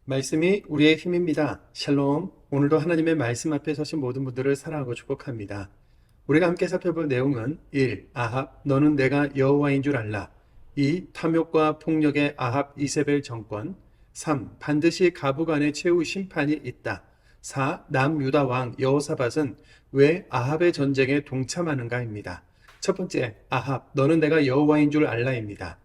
말씀이 우리의 힘입니다. 샬롬. 오늘도 하나님의 말씀 앞에 서신 모든 분들을 사랑하고 축복합니다. 우리가 함께 살펴볼 내용은 1. 아합, 너는 내가 여호와인 줄 알라. 2. 탐욕과 폭력의 아합 이세벨 정권. 3. 반드시 가북 안에 최후 심판이 있다. 4. 남유다 왕 여호사밧은 왜 아합의 전쟁에 동참하는가입니다. 첫 번째, 아합, 너는 내가 여호와인 줄 알라입니다.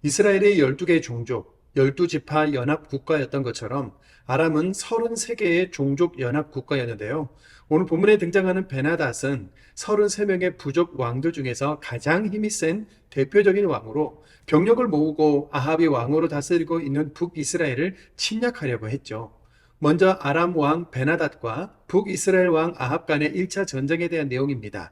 이스라엘의 12개 종족, 12지파 연합 국가였던 것처럼 아람은 33개의 종족 연합 국가였는데요. 오늘 본문에 등장하는 베나닷은 33명의 부족 왕들 중에서 가장 힘이 센 대표적인 왕으로 병력을 모으고 아합이 왕으로 다스리고 있는 북이스라엘을 침략하려고 했죠. 먼저 아람 왕 베나닷과 북이스라엘 왕 아합 간의 1차 전쟁에 대한 내용입니다.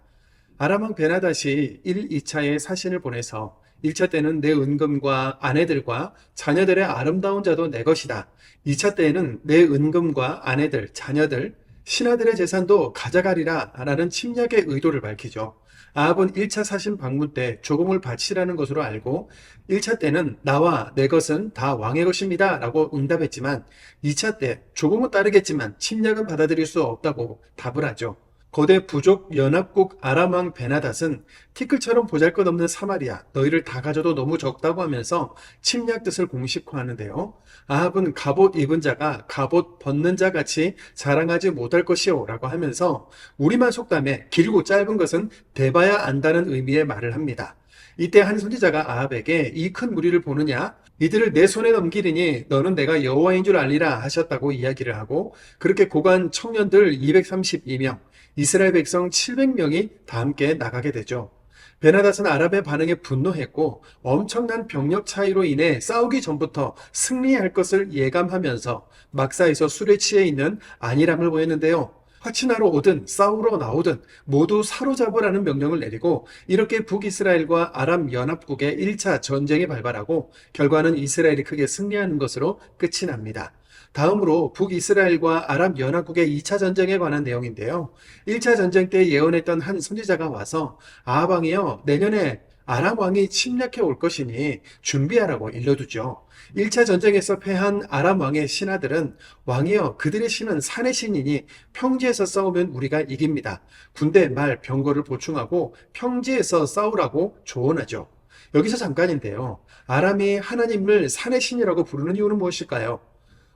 아람 왕 베나닷이 1, 2차에 사신을 보내서 1차 때는 내 은금과 아내들과 자녀들의 아름다운 자도 내 것이다. 2차 때에는 내 은금과 아내들, 자녀들, 신하들의 재산도 가져가리라 라는 침략의 의도를 밝히죠. 아합은 1차 사신 방문 때 조공을 바치라는 것으로 알고 1차 때는 나와 내 것은 다 왕의 것입니다 라고 응답했지만 2차 때 조공은 따르겠지만 침략은 받아들일 수 없다고 답을 하죠. 거대 부족 연합국 아람 왕 베나닷은 티끌처럼 보잘것없는 사마리아, 너희를 다 가져도 너무 적다고 하면서 침략 뜻을 공식화하는데요. 아합은 갑옷 입은 자가 갑옷 벗는 자 같이 자랑하지 못할 것이오 라고 하면서 우리말 속담에 길고 짧은 것은 대봐야 안다는 의미의 말을 합니다. 이때 한 선지자가 아합에게 이 큰 무리를 보느냐? 이들을 내 손에 넘기리니 너는 내가 여호와인 줄 알리라 하셨다고 이야기를 하고 그렇게 고관 청년들 232명, 이스라엘 백성 700명이 다 함께 나가게 되죠. 베나닷은 아랍의 반응에 분노했고 엄청난 병력 차이로 인해 싸우기 전부터 승리할 것을 예감하면서 막사에서 술에 취해 있는 안일함을 보였는데요. 화친하러 오든 싸우러 나오든 모두 사로잡으라는 명령을 내리고 이렇게 북이스라엘과 아람 연합국의 1차 전쟁이 발발하고 결과는 이스라엘이 크게 승리하는 것으로 끝이 납니다. 다음으로 북이스라엘과 아람 연합국의 2차 전쟁에 관한 내용인데요. 1차 전쟁 때 예언했던 한 선지자가 와서 아합 왕이여 내년에 아람 왕이 침략해 올 것이니 준비하라고 일러두죠. 1차 전쟁에서 패한 아람 왕의 신하들은 왕이여 그들의 신은 산의 신이니 평지에서 싸우면 우리가 이깁니다. 군대 말 병거를 보충하고 평지에서 싸우라고 조언하죠. 여기서 잠깐인데요. 아람이 하나님을 산의 신이라고 부르는 이유는 무엇일까요?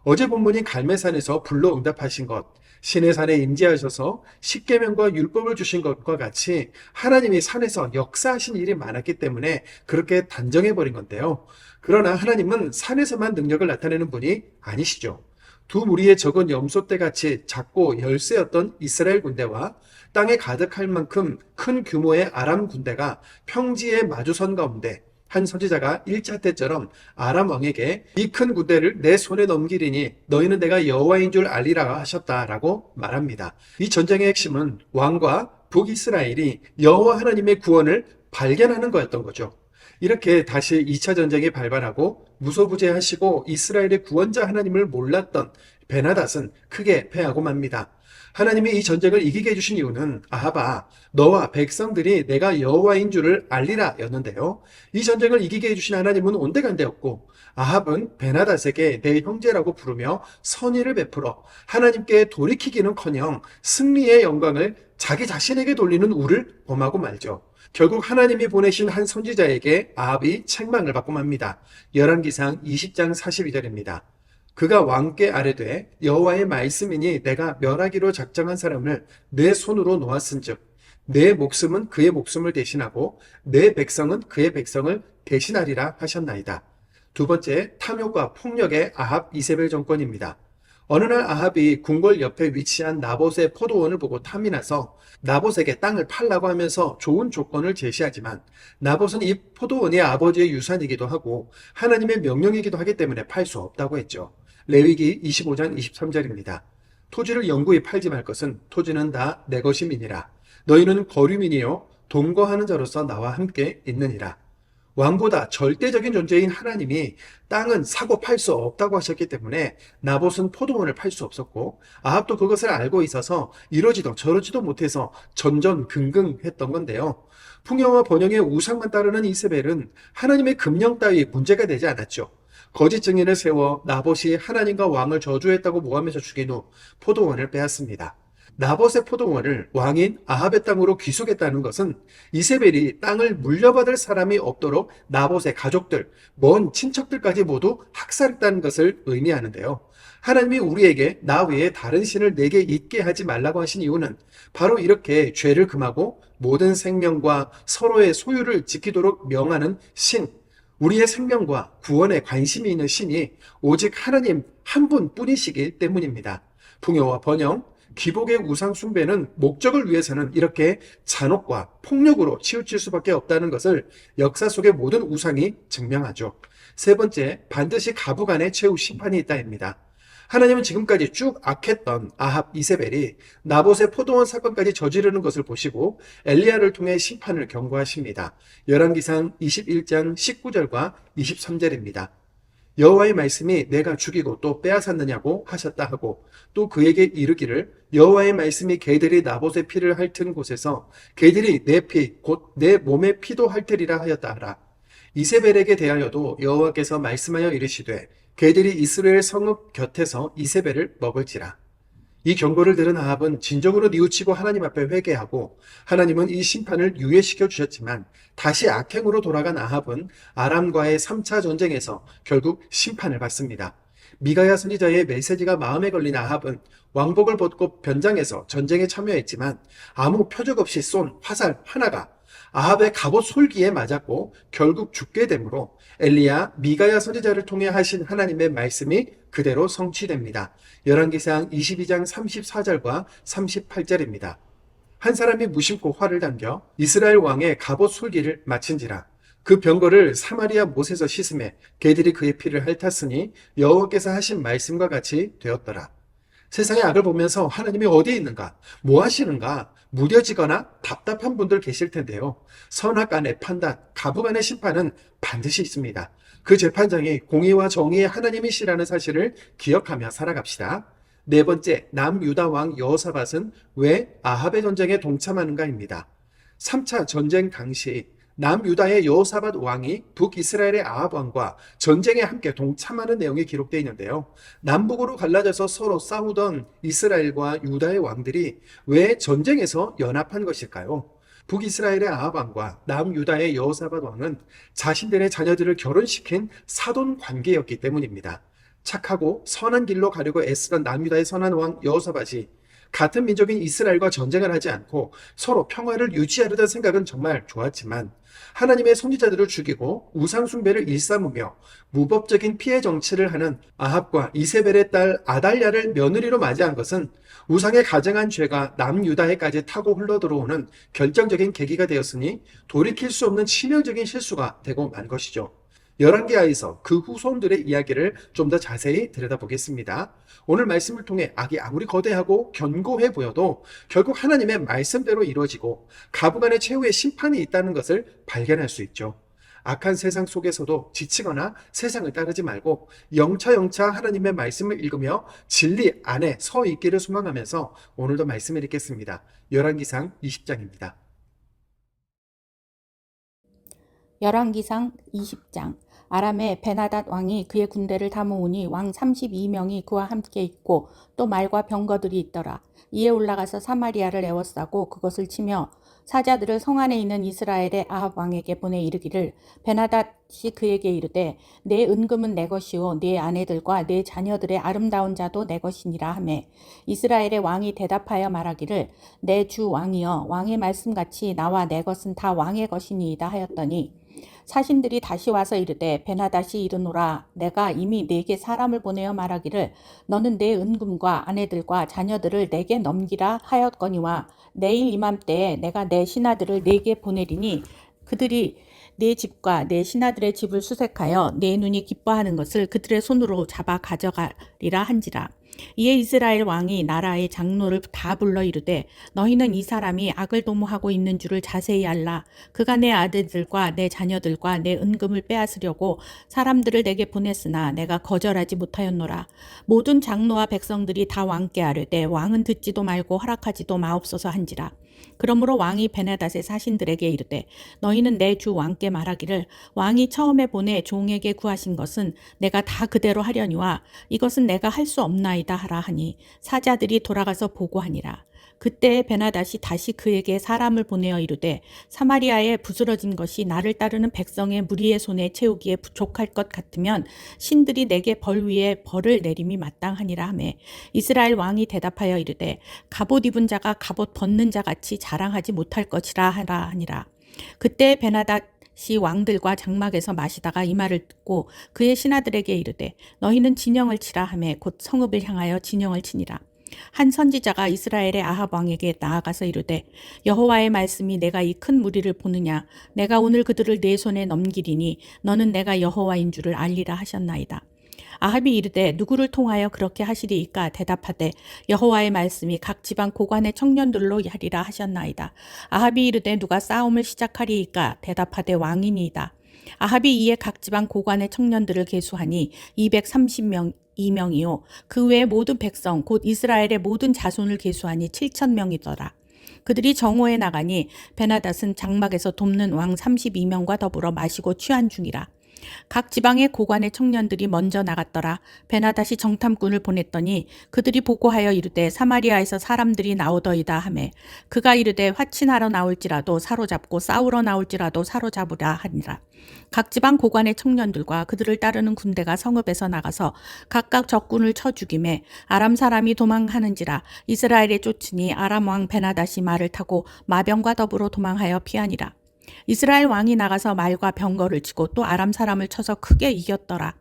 어제 본문인 갈매산에서 불로 응답하신 것, 신의 산에 임재하셔서 십계명과 율법을 주신 것과 같이 하나님이 산에서 역사하신 일이 많았기 때문에 그렇게 단정해버린 건데요. 그러나 하나님은 산에서만 능력을 나타내는 분이 아니시죠. 두 무리의 적은 염소떼같이 작고 열세였던 이스라엘 군대와 땅에 가득할 만큼 큰 규모의 아람 군대가 평지에 마주선 가운데 한 선지자가 1차 때처럼 아람 왕에게 이 큰 군대를 내 손에 넘기리니 너희는 내가 여호와인 줄 알리라 하셨다라고 말합니다. 이 전쟁의 핵심은 왕과 북이스라엘이 여호와 하나님의 구원을 발견하는 거였던 거죠. 이렇게 다시 2차 전쟁이 발발하고 무소부재하시고 이스라엘의 구원자 하나님을 몰랐던 베나닷은 크게 패하고 맙니다. 하나님이 이 전쟁을 이기게 해주신 이유는 아합아 너와 백성들이 내가 여호와인 줄을 알리라 였는데요. 이 전쟁을 이기게 해주신 하나님은 온데간데없고 아합은 베나닷에게 내 형제라고 부르며 선의를 베풀어 하나님께 돌이키기는커녕 승리의 영광을 자기 자신에게 돌리는 우를 범하고 말죠. 결국 하나님이 보내신 한 선지자에게 아합이 책망을 받고 맙니다. 열왕기상 20장 42절입니다. 그가 왕께 아뢰되 여호와의 말씀이니 내가 멸하기로 작정한 사람을 내 손으로 놓았은즉 내 목숨은 그의 목숨을 대신하고 내 백성은 그의 백성을 대신하리라 하셨나이다. 두 번째, 탐욕과 폭력의 아합 이세벨 정권입니다. 어느 날 아합이 궁궐 옆에 위치한 나봇의 포도원을 보고 탐이 나서 나봇에게 땅을 팔라고 하면서 좋은 조건을 제시하지만 나봇은 이 포도원이 아버지의 유산이기도 하고 하나님의 명령이기도 하기 때문에 팔 수 없다고 했죠. 레위기 25장 23절입니다. 토지를 영구히 팔지 말 것은 토지는 다 내 것임이니라. 너희는 거류민이요 동거하는 자로서 나와 함께 있느니라. 왕보다 절대적인 존재인 하나님이 땅은 사고 팔 수 없다고 하셨기 때문에 나봇은 포도원을 팔 수 없었고 아합도 그것을 알고 있어서 이러지도 저러지도 못해서 전전긍긍했던 건데요. 풍요와 번영의 우상만 따르는 이세벨은 하나님의 금령 따위 문제가 되지 않았죠. 거짓 증인을 세워 나봇이 하나님과 왕을 저주했다고 모함해서 죽인 후 포도원을 빼앗습니다. 나봇의 포도원을 왕인 아합의 땅으로 귀속했다는 것은 이세벨이 땅을 물려받을 사람이 없도록 나봇의 가족들, 먼 친척들까지 모두 학살했다는 것을 의미하는데요. 하나님이 우리에게 나 외에 다른 신을 내게 있게 하지 말라고 하신 이유는 바로 이렇게 죄를 금하고 모든 생명과 서로의 소유를 지키도록 명하는 신, 우리의 생명과 구원에 관심이 있는 신이 오직 하나님 한 분뿐이시기 때문입니다. 풍요와 번영, 귀복의 우상 숭배는 목적을 위해서는 이렇게 잔혹과 폭력으로 치우칠 수밖에 없다는 것을 역사 속의 모든 우상이 증명하죠. 세 번째, 반드시 가부간의 최후 심판이 있다입니다. 하나님은 지금까지 쭉 악했던 아합 이세벨이 나봇의 포도원 사건까지 저지르는 것을 보시고 엘리야를 통해 심판을 경고하십니다. 열왕기상 21장 19절과 23절입니다. 여호와의 말씀이 내가 죽이고 또 빼앗았느냐고 하셨다 하고 또 그에게 이르기를 여호와의 말씀이 개들이 나봇의 피를 핥은 곳에서 개들이 내 피 곧 내 몸의 피도 핥으리라 하였다 하라. 이세벨에게 대하여도 여호와께서 말씀하여 이르시되 개들이 이스라엘 성읍 곁에서 이세벨을 먹을지라. 이 경고를 들은 아합은 진정으로 뉘우치고 하나님 앞에 회개하고 하나님은 이 심판을 유예시켜 주셨지만 다시 악행으로 돌아간 아합은 아람과의 3차 전쟁에서 결국 심판을 받습니다. 미가야 선지자의 메시지가 마음에 걸린 아합은 왕복을 벗고 변장해서 전쟁에 참여했지만 아무 표적 없이 쏜 화살 하나가 아합의 갑옷 솔기에 맞았고 결국 죽게 되므로 엘리야, 미가야 선지자를 통해 하신 하나님의 말씀이 그대로 성취됩니다. 열왕기상 22장 34절과 38절입니다. 한 사람이 무심코 활을 당겨 이스라엘 왕의 갑옷 솔기를 마친지라. 그 병거를 사마리아 못에서 씻음에 개들이 그의 피를 핥았으니 여호와께서 하신 말씀과 같이 되었더라. 세상의 악을 보면서 하나님이 어디에 있는가, 뭐 하시는가 무뎌지거나 답답한 분들 계실 텐데요. 선악간의 판단, 가부간의 심판은 반드시 있습니다. 그 재판장이 공의와 정의의 하나님이시라는 사실을 기억하며 살아갑시다. 네 번째, 남유다 왕 여호사밧은 왜 아합의 전쟁에 동참하는가입니다. 3차 전쟁 당시 남유다의 여호사밧 왕이 북이스라엘의 아합 왕과 전쟁에 함께 동참하는 내용이 기록되어 있는데요. 남북으로 갈라져서 서로 싸우던 이스라엘과 유다의 왕들이 왜 전쟁에서 연합한 것일까요? 북이스라엘의 아합 왕과 남유다의 여호사밧 왕은 자신들의 자녀들을 결혼시킨 사돈 관계였기 때문입니다. 착하고 선한 길로 가려고 애쓰던 남유다의 선한 왕 여호사밧이 같은 민족인 이스라엘과 전쟁을 하지 않고 서로 평화를 유지하려던 생각은 정말 좋았지만 하나님의 선지자들을 죽이고 우상 숭배를 일삼으며 무법적인 피해 정치를 하는 아합과 이세벨의 딸 아달랴를 며느리로 맞이한 것은 우상에 가증한 죄가 남유다에까지 타고 흘러들어오는 결정적인 계기가 되었으니 돌이킬 수 없는 치명적인 실수가 되고 만 것이죠. 열왕기하에서 그 후손들의 이야기를 좀 더 자세히 들여다보겠습니다. 오늘 말씀을 통해 악이 아무리 거대하고 견고해 보여도 결국 하나님의 말씀대로 이루어지고 가부간의 최후의 심판이 있다는 것을 발견할 수 있죠. 악한 세상 속에서도 지치거나 세상을 따르지 말고 영차 하나님의 말씀을 읽으며 진리 안에 서 있기를 소망하면서 오늘도 말씀을 읽겠습니다. 열왕기상 20장입니다. 열왕기상 20장. 아람의 베나닷 왕이 그의 군대를 다 모으니 왕 32명이 그와 함께 있고 또 말과 병거들이 있더라. 이에 올라가서 사마리아를 에워싸고 그것을 치며 사자들을 성 안에 있는 이스라엘의 아합 왕에게 보내 이르기를 베나닷이 그에게 이르되 내 은금은 내 것이요 내 아내들과 내 자녀들의 아름다운 자도 내 것이니라 하매 이스라엘의 왕이 대답하여 말하기를 내 주 왕이여 왕의 말씀같이 나와 내 것은 다 왕의 것이니이다 하였더니 사신들이 다시 와서 이르되 베나닷이 이르노라 내가 이미 네게 사람을 보내어 말하기를 너는 내 은금과 아내들과 자녀들을 내게 넘기라 하였거니와 내일 이맘때에 내가 내 신하들을 네게 보내리니 그들이 내 집과 내 신하들의 집을 수색하여 내 눈이 기뻐하는 것을 그들의 손으로 잡아 가져가리라 한지라. 이에 이스라엘 왕이 나라의 장로를 다 불러 이르되 너희는 이 사람이 악을 도모하고 있는 줄을 자세히 알라. 그가 내 아들들과 내 자녀들과 내 은금을 빼앗으려고 사람들을 내게 보냈으나 내가 거절하지 못하였노라. 모든 장로와 백성들이 다 왕께 아뢰되 왕은 듣지도 말고 허락하지도 마옵소서 한지라. 그러므로 왕이 베나닷의 사신들에게 이르되 너희는 내 주 왕께 말하기를 왕이 처음에 보내 종에게 구하신 것은 내가 다 그대로 하려니와 이것은 내가 할 수 없나이다 하라 하니 사자들이 돌아가서 보고하니라. 그때 베나닷이 다시 그에게 사람을 보내어 이르되 사마리아에 부스러진 것이 나를 따르는 백성의 무리의 손에 채우기에 부족할 것 같으면 신들이 내게 벌 위에 벌을 내림이 마땅하니라 하매 이스라엘 왕이 대답하여 이르되 갑옷 입은 자가 갑옷 벗는 자 같이 자랑하지 못할 것이라 하라 하니라. 그때 베나닷이 왕들과 장막에서 마시다가 이 말을 듣고 그의 신하들에게 이르되 너희는 진영을 치라 하매 곧 성읍을 향하여 진영을 치니라. 한 선지자가 이스라엘의 아합 왕에게 나아가서 이르되 여호와의 말씀이 내가 이 큰 무리를 보느냐 내가 오늘 그들을 내 손에 넘기리니 너는 내가 여호와인 줄을 알리라 하셨나이다. 아합이 이르되 누구를 통하여 그렇게 하시리이까 대답하되 여호와의 말씀이 각 지방 고관의 청년들로 하리라 하셨나이다. 아합이 이르되 누가 싸움을 시작하리이까 대답하되 왕이니이다. 아합이 이에 각 지방 고관의 청년들을 계수하니 230명이요 그 외의 모든 백성 곧 이스라엘의 모든 자손을 계수하니 7,000명이더라. 그들이 정오에 나가니 베나닷은 장막에서 돕는 왕 32명과 더불어 마시고 취한 중이라. 각 지방의 고관의 청년들이 먼저 나갔더라. 베나닷이 정탐꾼을 보냈더니 그들이 보고하여 이르되 사마리아에서 사람들이 나오더이다 하매 그가 이르되 화친하러 나올지라도 사로잡고 싸우러 나올지라도 사로잡으라 하니라. 각 지방 고관의 청년들과 그들을 따르는 군대가 성읍에서 나가서 각각 적군을 쳐 죽이매 아람 사람이 도망하는지라 이스라엘에 쫓으니 아람 왕 베나닷이 말을 타고 마병과 더불어 도망하여 피하니라. 이스라엘 왕이 나가서 말과 병거를 치고 또 아람 사람을 쳐서 크게 이겼더라.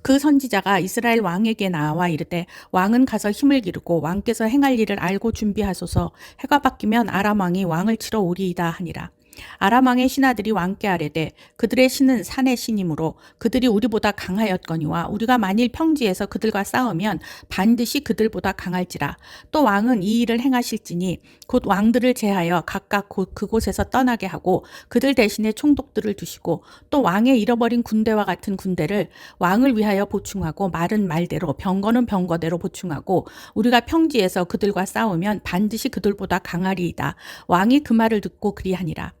그 선지자가 이스라엘 왕에게 나와 이르되 왕은 가서 힘을 기르고 왕께서 행할 일을 알고 준비하소서. 해가 바뀌면 아람 왕이 왕을 치러 오리이다 하니라. 아람 왕의 신하들이 왕께 아뢰되 그들의 신은 산의 신이므로 그들이 우리보다 강하였거니와 우리가 만일 평지에서 그들과 싸우면 반드시 그들보다 강할지라. 또 왕은 이 일을 행하실지니 곧 왕들을 제하여 각각 그곳에서 떠나게 하고 그들 대신에 총독들을 두시고 또 왕의 잃어버린 군대와 같은 군대를 왕을 위하여 보충하고 말은 말대로 병거는 병거대로 보충하고 우리가 평지에서 그들과 싸우면 반드시 그들보다 강하리이다. 왕이 그 말을 듣고 그리하니라.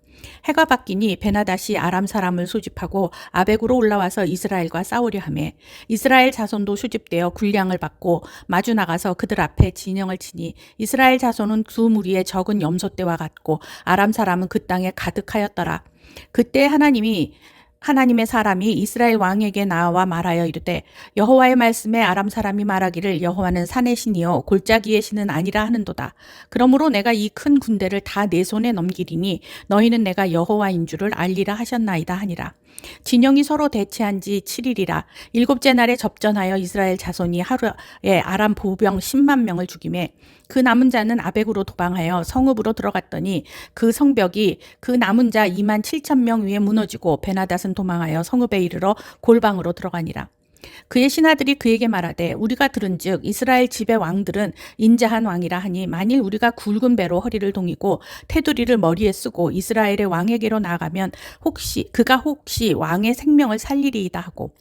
해가 바뀌니 베나닷이 아람 사람을 소집하고 아벡으로 올라와서 이스라엘과 싸우려 하매 이스라엘 자손도 소집되어 군량을 받고 마주 나가서 그들 앞에 진영을 치니 이스라엘 자손은 두 무리의 적은 염소떼와 같고 아람 사람은 그 땅에 가득하였더라. 그때 하나님의 사람이 이스라엘 왕에게 나와 말하여 이르되 여호와의 말씀에 아람 사람이 말하기를 여호와는 산의 신이요 골짜기의 신은 아니라 하는도다. 그러므로 내가 이 큰 군대를 다 내 손에 넘기리니 너희는 내가 여호와인 줄을 알리라 하셨나이다 하니라. 진영이 서로 대치한 지 7일이라. 일곱째 날에 접전하여 이스라엘 자손이 하루에 아람 보병 10만 명을 죽이매 그 남은 자는 아벡으로 도망하여 성읍으로 들어갔더니 그 성벽이 그 남은 자 2만 7천 명 위에 무너지고 베나닷은 도망하여 성읍에 이르러 골방으로 들어가니라. 그의 신하들이 그에게 말하되 우리가 들은즉 이스라엘 집의 왕들은 인자한 왕이라 하니 만일 우리가 굵은 배로 허리를 동이고 테두리를 머리에 쓰고 이스라엘의 왕에게로 나아가면 그가 혹시 왕의 생명을 살리리이다 하고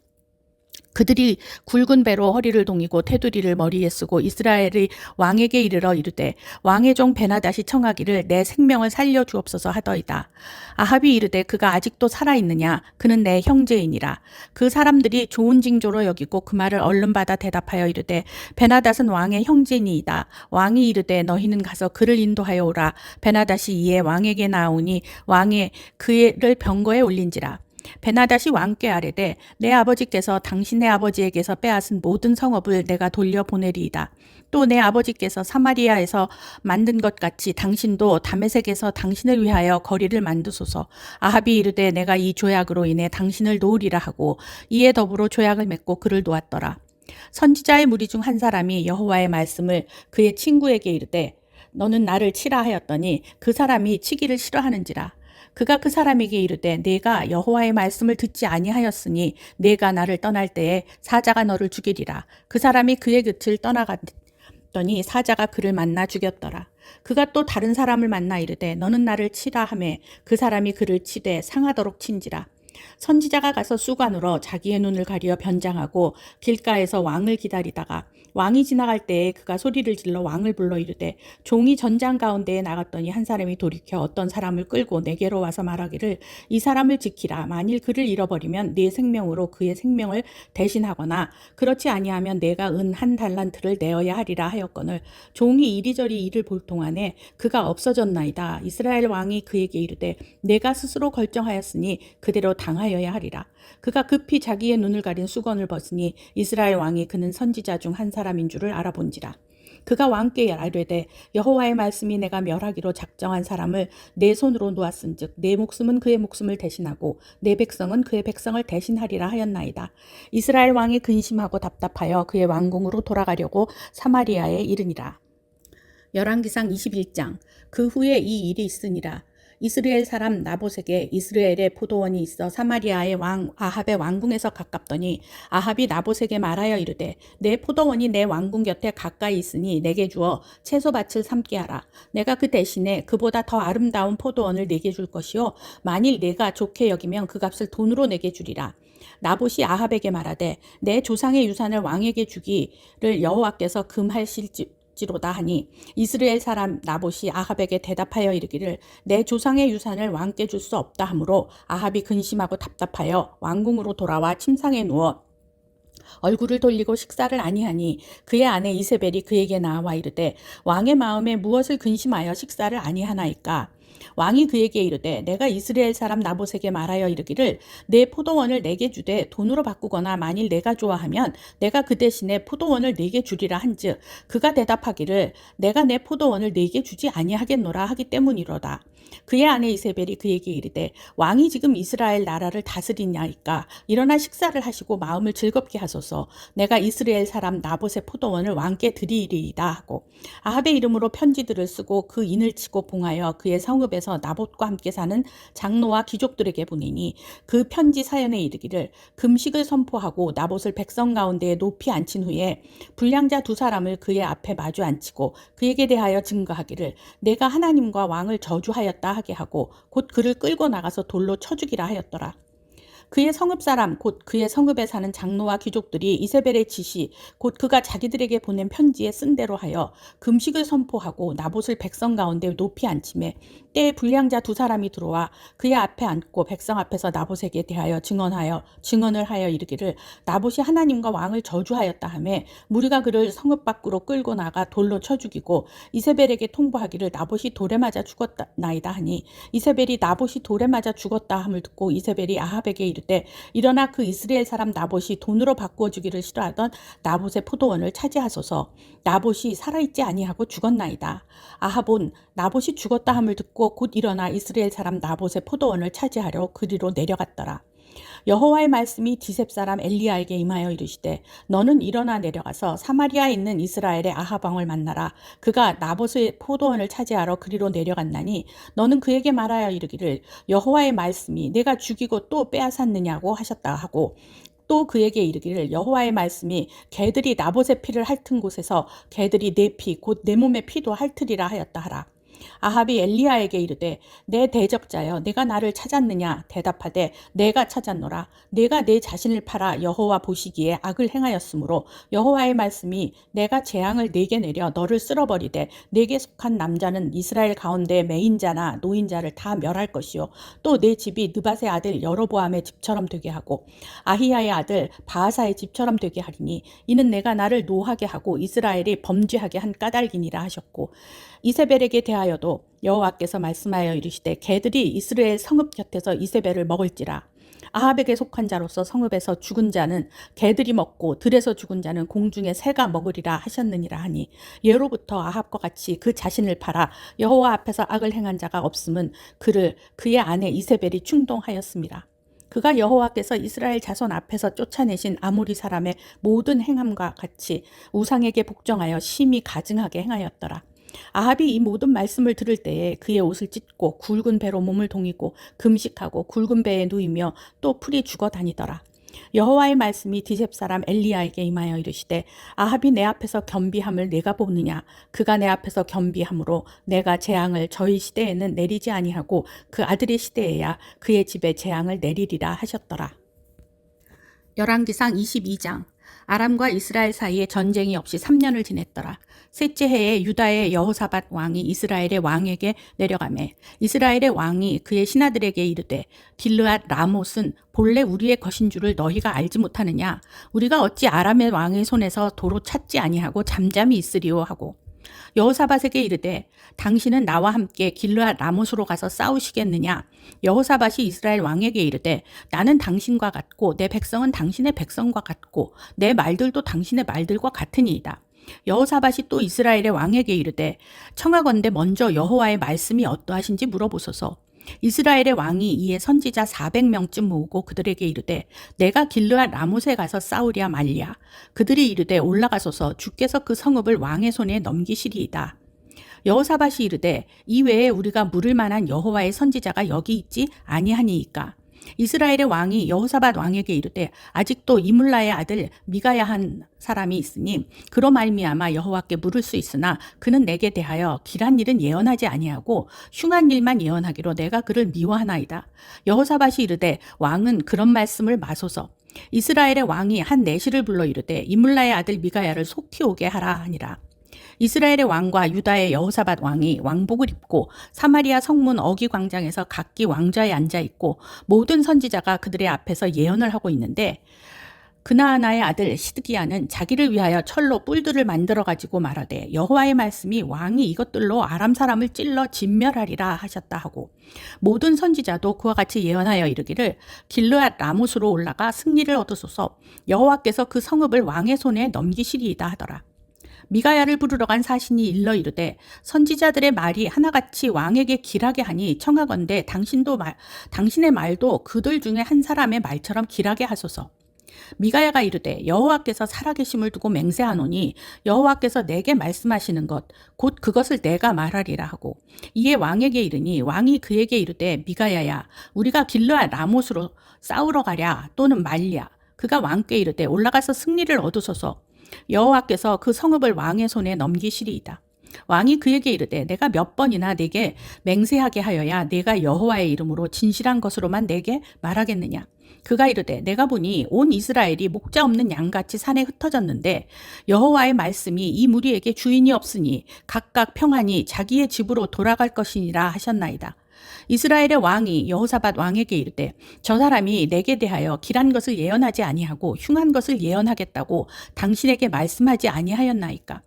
그들이 굵은 배로 허리를 동이고 테두리를 머리에 쓰고 이스라엘의 왕에게 이르러 이르되 왕의 종 베나닷이 청하기를 내 생명을 살려 주옵소서 하더이다. 아합이 이르되 그가 아직도 살아있느냐 그는 내 형제이니라. 그 사람들이 좋은 징조로 여기고 그 말을 얼른 받아 대답하여 이르되 베나닷은 왕의 형제니이다. 왕이 이르되 너희는 가서 그를 인도하여 오라. 베나닷이 이에 왕에게 나오니 왕이 그를 병거에 올린지라. 베나닷이 왕께 아뢰되 내 아버지께서 당신의 아버지에게서 빼앗은 모든 성읍을 내가 돌려보내리이다. 또 내 아버지께서 사마리아에서 만든 것 같이 당신도 다메섹에서 당신을 위하여 거리를 만드소서. 아합이 이르되 내가 이 조약으로 인해 당신을 놓으리라 하고 이에 더불어 조약을 맺고 그를 놓았더라. 선지자의 무리 중 한 사람이 여호와의 말씀을 그의 친구에게 이르되 너는 나를 치라 하였더니 그 사람이 치기를 싫어하는지라. 그가 그 사람에게 이르되 내가 여호와의 말씀을 듣지 아니하였으니 내가 나를 떠날 때에 사자가 너를 죽이리라. 그 사람이 그의 곁을 떠나갔더니 사자가 그를 만나 죽였더라. 그가 또 다른 사람을 만나 이르되 너는 나를 치라 하매 그 사람이 그를 치되 상하도록 친지라. 선지자가 가서 수관으로 자기의 눈을 가리어 변장하고 길가에서 왕을 기다리다가 왕이 지나갈 때에 그가 소리를 질러 왕을 불러 이르되 종이 전장 가운데에 나갔더니 한 사람이 돌이켜 어떤 사람을 끌고 내게로 와서 말하기를 이 사람을 지키라. 만일 그를 잃어버리면 네 생명으로 그의 생명을 대신하거나 그렇지 아니하면 내가 은 1달란트를 내어야 하리라 하였거늘 종이 이리저리 이를 볼 동안에 그가 없어졌나이다. 이스라엘 왕이 그에게 이르되 내가 스스로 결정하였으니 그대로 당하여야 하리라. 그가 급히 자기의 눈을 가린 수건을 벗으니 이스라엘 왕이 그는 선지자 중 한 사람인 줄을 알아본지라. 그가 왕께 아뢰되 여호와의 말씀이 내가 멸하기로 작정한 사람을 내 손으로 놓았은즉 내 목숨은 그의 목숨을 대신하고 내 백성은 그의 백성을 대신하리라 하였나이다. 이스라엘 왕이 근심하고 답답하여 그의 왕궁으로 돌아가려고 사마리아에 이르니라. 열왕기상 21장. 그 후에 이 일이 있으니라. 이스라엘 사람 나봇에게 이스라엘에 포도원이 있어 사마리아의 왕 아합의 왕궁에서 가깝더니 아합이 나봇에게 말하여 이르되 내 포도원이 내 왕궁 곁에 가까이 있으니 내게 주어 채소밭을 삼게 하라. 내가 그 대신에 그보다 더 아름다운 포도원을 내게 줄 것이요 만일 내가 좋게 여기면 그 값을 돈으로 내게 주리라. 나봇이 아합에게 말하되 내 조상의 유산을 왕에게 주기를 여호와께서 금하실지로다 하니 이스라엘 사람 나봇이 아합에게 대답하여 이르기를 내 조상의 유산을 왕께 줄 수 없다 하므로 아합이 근심하고 답답하여 왕궁으로 돌아와 침상에 누워 얼굴을 돌리고 식사를 아니하니 그의 아내 이세벨이 그에게 나와 이르되 왕의 마음에 무엇을 근심하여 식사를 아니하나이까. 왕이 그에게 이르되 내가 이스라엘 사람 나봇에게 말하여 이르기를 내 포도원을 내게 주되 돈으로 바꾸거나 만일 내가 좋아하면 내가 그 대신에 포도원을 내게 주리라 한즉 그가 대답하기를 내가 내 포도원을 내게 주지 아니하겠노라 하기 때문이로다. 그의 아내 이세벨이 그에게 이르되 왕이 지금 이스라엘 나라를 다스리냐이까. 일어나 식사를 하시고 마음을 즐겁게 하소서. 내가 이스라엘 사람 나봇의 포도원을 왕께 드리리이다 하고 아합의 이름으로 편지들을 쓰고 그 인을 치고 봉하여 그의 성읍에서 나봇과 함께 사는 장로와 귀족들에게 보내니 그 편지 사연에 이르기를 금식을 선포하고 나봇을 백성 가운데에 높이 앉힌 후에 불량자 2사람을 그의 앞에 마주 앉히고 그에게 대하여 증거하기를 내가 하나님과 왕을 저주하였다 하게 하고 곧 그를 끌고 나가서 돌로 쳐 죽이라 하였더라. 그의 성읍 사람 곧 그의 성읍에 사는 장로와 귀족들이 이세벨의 지시 곧 그가 자기들에게 보낸 편지에 쓴 대로 하여 금식을 선포하고 나봇을 백성 가운데 높이 앉히매 때에 불량자 2사람이 들어와 그의 앞에 앉고 백성 앞에서 나봇에게 대하여 증언을 하여 이르기를 나봇이 하나님과 왕을 저주하였다 하매 무리가 그를 성읍 밖으로 끌고 나가 돌로 쳐 죽이고 이세벨에게 통보하기를 나봇이 돌에 맞아 죽었나이다 하니 이세벨이 나봇이 돌에 맞아 죽었다 함을 듣고 이세벨이 아합에게 이르되 일어나 그 이스라엘 사람 나봇이 돈으로 바꾸어 주기를 싫어하던 나봇의 포도원을 차지하소서. 나봇이 살아있지 아니하고 죽었나이다. 아합은 나봇이 죽었다 함을 듣고 곧 일어나 이스라엘 사람 나봇의 포도원을 차지하려 그리로 내려갔더라. 여호와의 말씀이 디셉 사람 엘리야에게 임하여 이르시되 너는 일어나 내려가서 사마리아에 있는 이스라엘의 아합 왕을 만나라. 그가 나봇의 포도원을 차지하러 그리로 내려갔나니 너는 그에게 말하여 이르기를 여호와의 말씀이 내가 죽이고 또 빼앗았느냐고 하셨다 하고 또 그에게 이르기를 여호와의 말씀이 개들이 나봇의 피를 핥은 곳에서 개들이 내 피 곧 내 몸의 피도 핥으리라 하였다 하라. 아합이 엘리야에게 이르되 내 대적자여 내가 나를 찾았느냐. 대답하되 내가 찾았노라. 내가 내 자신을 팔아 여호와 보시기에 악을 행하였으므로 여호와의 말씀이 내가 재앙을 내게 내려 너를 쓸어버리되 내게 속한 남자는 이스라엘 가운데 매인자나 노인자를 다 멸할 것이요 또 내 집이 느밧의 아들 여로보암의 집처럼 되게 하고 아히야의 아들 바하사의 집처럼 되게 하리니 이는 내가 나를 노하게 하고 이스라엘이 범죄하게 한 까닭이니라 하셨고 이세벨에게 대하여도 여호와께서 말씀하여 이르시되 개들이 이스라엘 성읍 곁에서 이세벨을 먹을지라. 아합에게 속한 자로서 성읍에서 죽은 자는 개들이 먹고 들에서 죽은 자는 공중의 새가 먹으리라 하셨느니라 하니 예로부터 아합과 같이 그 자신을 팔아 여호와 앞에서 악을 행한 자가 없음은 그의 아내 이세벨이 충동하였습니다. 그가 여호와께서 이스라엘 자손 앞에서 쫓아내신 아모리 사람의 모든 행함과 같이 우상에게 복종하여 심히 가증하게 행하였더라. 아합이 이 모든 말씀을 들을 때에 그의 옷을 찢고 굵은 배로 몸을 동이고 금식하고 굵은 배에 누이며 또 풀이 죽어 다니더라. 여호와의 말씀이 디셉 사람 엘리야에게 임하여 이르시되 아합이 내 앞에서 겸비함을 내가 보느냐. 그가 내 앞에서 겸비함으로 내가 재앙을 저희 시대에는 내리지 아니하고 그 아들의 시대에야 그의 집에 재앙을 내리리라 하셨더라. 열왕기상 22장. 아람과 이스라엘 사이에 전쟁이 없이 3년을 지냈더라. 셋째 해에 유다의 여호사밧 왕이 이스라엘의 왕에게 내려가매 이스라엘의 왕이 그의 신하들에게 이르되 길르앗 라못은 본래 우리의 것인 줄을 너희가 알지 못하느냐? 우리가 어찌 아람의 왕의 손에서 도로 찾지 아니하고 잠잠히 있으리오 하고 여호사밧에게 이르되 당신은 나와 함께 길르앗 라못으로 가서 싸우시겠느냐? 여호사밧이 이스라엘 왕에게 이르되 나는 당신과 같고 내 백성은 당신의 백성과 같고 내 말들도 당신의 말들과 같으니이다. 여호사밧이 또 이스라엘의 왕에게 이르되 청하건대 먼저 여호와의 말씀이 어떠하신지 물어보소서. 이스라엘의 왕이 이에 선지자 400명쯤 모으고 그들에게 이르되 내가 길르앗 라못에 가서 싸우랴 말랴. 그들이 이르되 올라가소서. 주께서 그 성읍을 왕의 손에 넘기시리이다. 여호사밧이 이르되 이외에 우리가 물을 만한 여호와의 선지자가 여기 있지 아니하니이까. 이스라엘의 왕이 여호사밧 왕에게 이르되 아직도 이물라의 아들 미가야 한 사람이 있으니 그로 말미암아 여호와께 물을 수 있으나 그는 내게 대하여 길한 일은 예언하지 아니하고 흉한 일만 예언하기로 내가 그를 미워하나이다. 여호사밧이 이르되 왕은 그런 말씀을 마소서. 이스라엘의 왕이 한 내시를 불러 이르되 이물라의 아들 미가야를 속히 오게 하라 하니라. 이스라엘의 왕과 유다의 여호사밧 왕이 왕복을 입고 사마리아 성문 어기 광장에서 각기 왕좌에 앉아 있고 모든 선지자가 그들의 앞에서 예언을 하고 있는데 그나아나의 아들 시드기야는 자기를 위하여 철로 뿔들을 만들어 가지고 말하되 여호와의 말씀이 왕이 이것들로 아람 사람을 찔러 진멸하리라 하셨다 하고 모든 선지자도 그와 같이 예언하여 이르기를 길르앗 라못으로 올라가 승리를 얻으소서. 여호와께서 그 성읍을 왕의 손에 넘기시리이다 하더라. 미가야를 부르러 간 사신이 일러 이르되 선지자들의 말이 하나같이 왕에게 길하게 하니 청하건대 당신의 말도 그들 중에 한 사람의 말처럼 길하게 하소서. 미가야가 이르되 여호와께서 살아계심을 두고 맹세하노니 여호와께서 내게 말씀하시는 것 곧 그것을 내가 말하리라 하고 이에 왕에게 이르니 왕이 그에게 이르되 미가야야 우리가 길르앗 라못으로 싸우러 가랴 또는 말랴. 그가 왕께 이르되 올라가서 승리를 얻으소서. 여호와께서 그 성읍을 왕의 손에 넘기시리이다. 왕이 그에게 이르되 내가 몇 번이나 네게 맹세하게 하여야 네가 여호와의 이름으로 진실한 것으로만 내게 말하겠느냐. 그가 이르되 내가 보니 온 이스라엘이 목자 없는 양같이 산에 흩어졌는데 여호와의 말씀이 이 무리에게 주인이 없으니 각각 평안히 자기의 집으로 돌아갈 것이니라 하셨나이다. 이스라엘의 왕이 여호사밧 왕에게 이르되 저 사람이 내게 대하여 길한 것을 예언하지 아니하고 흉한 것을 예언하겠다고 당신에게 말씀하지 아니하였나이까.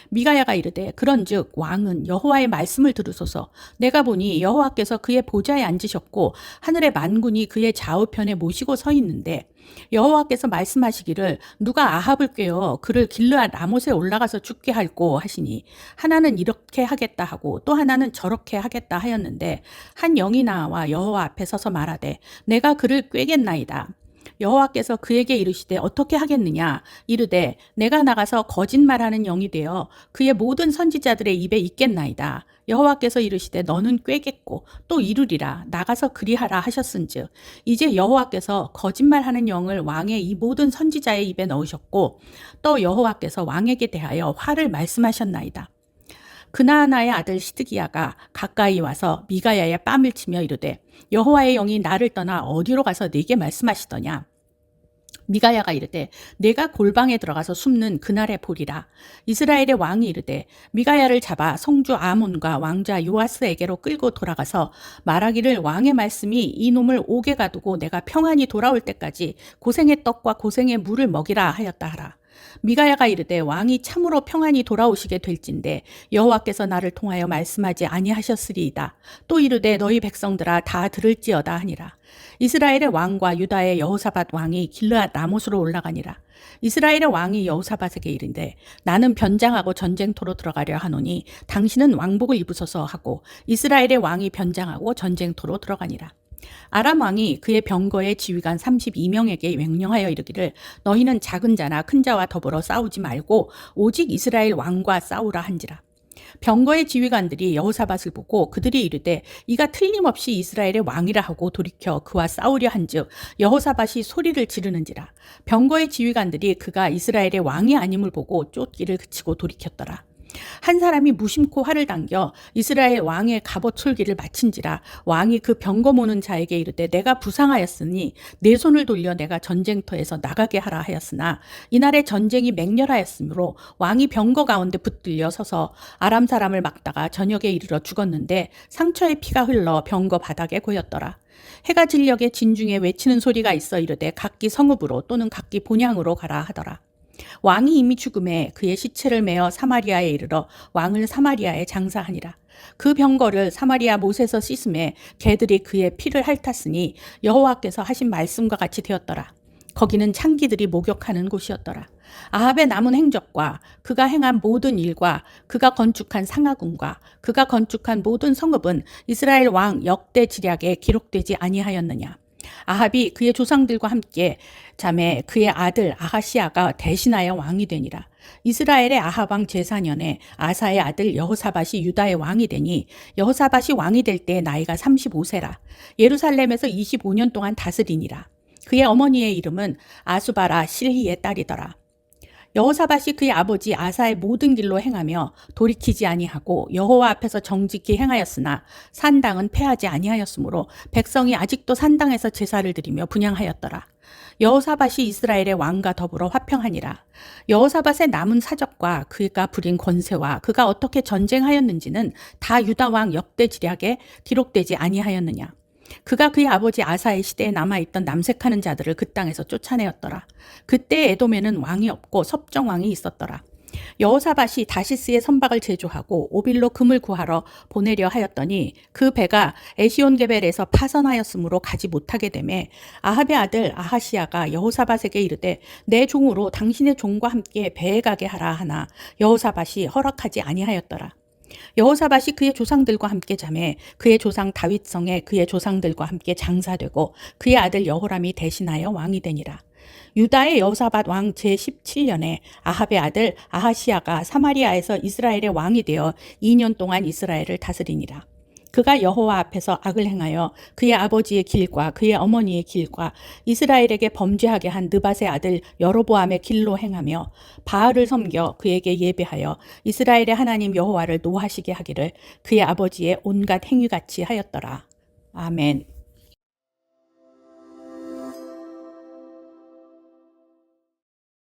미가야가 이르되 그런즉 왕은 여호와의 말씀을 들으소서. 내가 보니 여호와께서 그의 보좌에 앉으셨고 하늘의 만군이 그의 좌우편에 모시고 서 있는데 여호와께서 말씀하시기를 누가 아합을 꾀어 그를 길르앗 라못에 올라가서 죽게 할꼬 하시니 하나는 이렇게 하겠다 하고 또 하나는 저렇게 하겠다 하였는데 한 영이 나와 여호와 앞에 서서 말하되 내가 그를 꾀겠나이다. 여호와께서 그에게 이르시되 어떻게 하겠느냐. 이르되 내가 나가서 거짓말하는 영이 되어 그의 모든 선지자들의 입에 있겠나이다. 여호와께서 이르시되 너는 꾀겠고 또 이루리라. 나가서 그리하라 하셨은즉 이제 여호와께서 거짓말하는 영을 왕의 이 모든 선지자의 입에 넣으셨고 또 여호와께서 왕에게 대하여 화를 말씀하셨나이다. 그나아나의 아들 시드기야가 가까이 와서 미가야의 뺨을 치며 이르되 여호와의 영이 나를 떠나 어디로 가서 네게 말씀하시더냐. 미가야가 이르되 내가 골방에 들어가서 숨는 그날에 보리라. 이스라엘의 왕이 이르되 미가야를 잡아 성주 아몬과 왕자 요아스에게로 끌고 돌아가서 말하기를 왕의 말씀이 이놈을 옥에 가두고 내가 평안히 돌아올 때까지 고생의 떡과 고생의 물을 먹이라 하였다 하라. 미가야가 이르되 왕이 참으로 평안히 돌아오시게 될진데 여호와께서 나를 통하여 말씀하지 아니하셨으리이다. 또 이르되 너희 백성들아 다 들을지어다 하니라. 이스라엘의 왕과 유다의 여호사밧 왕이 길르앗 라못으로 올라가니라. 이스라엘의 왕이 여호사밧에게 이르되 나는 변장하고 전쟁터로 들어가려 하노니 당신은 왕복을 입으소서 하고 이스라엘의 왕이 변장하고 전쟁터로 들어가니라. 아람 왕이 그의 병거의 지휘관 32명에게 명령하여 이르기를 너희는 작은 자나 큰 자와 더불어 싸우지 말고 오직 이스라엘 왕과 싸우라 한지라. 병거의 지휘관들이 여호사밧을 보고 그들이 이르되 이가 틀림없이 이스라엘의 왕이라 하고 돌이켜 그와 싸우려 한즉 여호사밧이 소리를 지르는지라. 병거의 지휘관들이 그가 이스라엘의 왕이 아님을 보고 쫓기를 그치고 돌이켰더라. 한 사람이 무심코 활을 당겨 이스라엘 왕의 갑옷 솔기를 마친지라 왕이 그 병거 모는 자에게 이르되 내가 부상하였으니 내 손을 돌려 내가 전쟁터에서 나가게 하라 하였으나 이날에 전쟁이 맹렬하였으므로 왕이 병거 가운데 붙들려 서서 아람 사람을 막다가 저녁에 이르러 죽었는데 상처의 피가 흘러 병거 바닥에 고였더라. 해가 진녘에 진중에 외치는 소리가 있어 이르되 각기 성읍으로 또는 각기 본향으로 가라 하더라. 왕이 이미 죽음에 그의 시체를 메어 사마리아에 이르러 왕을 사마리아에 장사하니라. 그 병거를 사마리아 못에서 씻음에 개들이 그의 피를 핥았으니 여호와께서 하신 말씀과 같이 되었더라. 거기는 창기들이 목욕하는 곳이었더라. 아합의 남은 행적과 그가 행한 모든 일과 그가 건축한 상하궁과 그가 건축한 모든 성읍은 이스라엘 왕 역대 지략에 기록되지 아니하였느냐. 아합이 그의 조상들과 함께 자매 그의 아들 아하시아가 대신하여 왕이 되니라. 이스라엘의 아합 왕 제4년에 아사의 아들 여호사밧이 유다의 왕이 되니 여호사밧이 왕이 될 때 나이가 35세라. 예루살렘에서 25년 동안 다스리니라. 그의 어머니의 이름은 아수바라 실히의 딸이더라. 여호사밧이 그의 아버지 아사의 모든 길로 행하며 돌이키지 아니하고 여호와 앞에서 정직히 행하였으나 산당은 패하지 아니하였으므로 백성이 아직도 산당에서 제사를 드리며 분향하였더라. 여호사밧이 이스라엘의 왕과 더불어 화평하니라. 여호사밧의 남은 사적과 그가 부린 권세와 그가 어떻게 전쟁하였는지는 다 유다 왕 역대 지략에 기록되지 아니하였느냐. 그가 그의 아버지 아사의 시대에 남아있던 남색하는 자들을 그 땅에서 쫓아내었더라. 그때 에돔에는 왕이 없고 섭정 왕이 있었더라. 여호사밧이 다시스의 선박을 제조하고 오빌로 금을 구하러 보내려 하였더니 그 배가 에시온게벨에서 파선하였으므로 가지 못하게 되매 아합의 아들 아하시아가 여호사밧에게 이르되 내 종으로 당신의 종과 함께 배에 가게 하라 하나 여호사밧이 허락하지 아니하였더라. 여호사밧이 그의 조상들과 함께 자매 그의 조상 다윗성에 그의 조상들과 함께 장사되고 그의 아들 여호람이 대신하여 왕이 되니라. 유다의 여호사밧 왕 제17년에 아합의 아들 아하시아가 사마리아에서 이스라엘의 왕이 되어 2년 동안 이스라엘을 다스리니라. 그가 여호와 앞에서 악을 행하여 그의 아버지의 길과 그의 어머니의 길과 이스라엘에게 범죄하게 한 느밧의 아들 여로보암의 길로 행하며 바알을 섬겨 그에게 예배하여 이스라엘의 하나님 여호와를 노하시게 하기를 그의 아버지의 온갖 행위같이 하였더라. 아멘.